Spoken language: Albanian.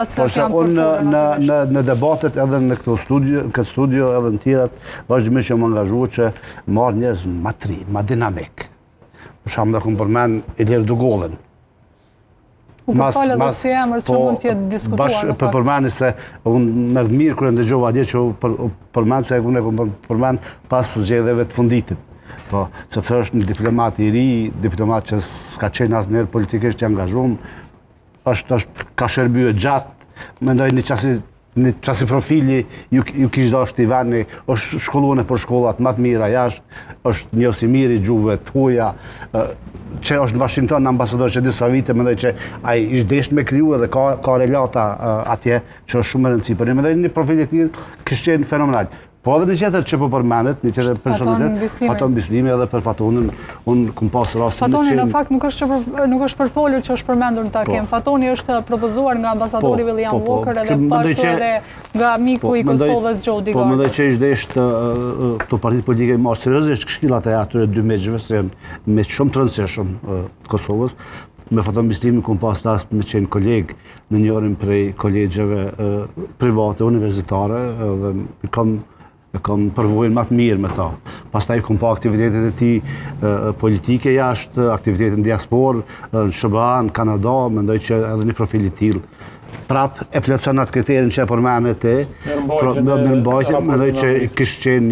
Porse unë në debatet edhe në këtë studio edhe në tjerat, vazhdimisht jam angazhuar që marrë njerëz ma tri, ma dinamik. Për shembull dhe këmë përmen Ilir Dugollën. U përfalë edhe si emër që mund t'jetë diskutuar. Për përmeni se unë më mirë kërë ndëgjova atje që përmen se unë e këmë përmen pas zgjedhjeve të funditit. Sepse është një diplomat i ri, diplomat që s'ka qenë asë njerë politikisht që angazhum, ka shërbyë gjatë, mendoj një qasi profili ju kishtë dashtë i veni, është shkollune për shkollat më të mira jashtë, është një osi miri gjuhëve të huja, që është në Washington në ambasador që disa vite, mendoj që a i ishtë deshtë me kryu edhe ka relata atje që është shumë më rëndësi, për një mendoj një profili të tjilë kështë qenë fenomenal. Po edhe një qeter që po përmenet, një qeter personalitet, Faton Bislimi edhe për Fatonin, unë këmë pasë rastë Fatoni në fakt nuk është përfolur që është përmendur në takim. Fatoni është propozuar nga ambasadori William Walker edhe pashtu edhe nga miku i Kosovës Jody Garber. Po mendoj që ishte këto partitë politike i marë seriozisht këshillat e atyre dy meqëve, se janë me shumë të rëndësishëm të Kosovës. Me Faton Bislimi këmë pasë rast me qenë kolegë në njërin prej kolegjeve private, universitare, dhe kam përvojnë më të mirë me ta. Pastaj kom pa aktivitetet e ti politike jashtë, aktivitetet në diaspor, në SBA, në Kanada, mendoj që edhe një profil i tillë. Prap e plotëson atë kriterin që e përmenet e, mendoj që kishtë qenë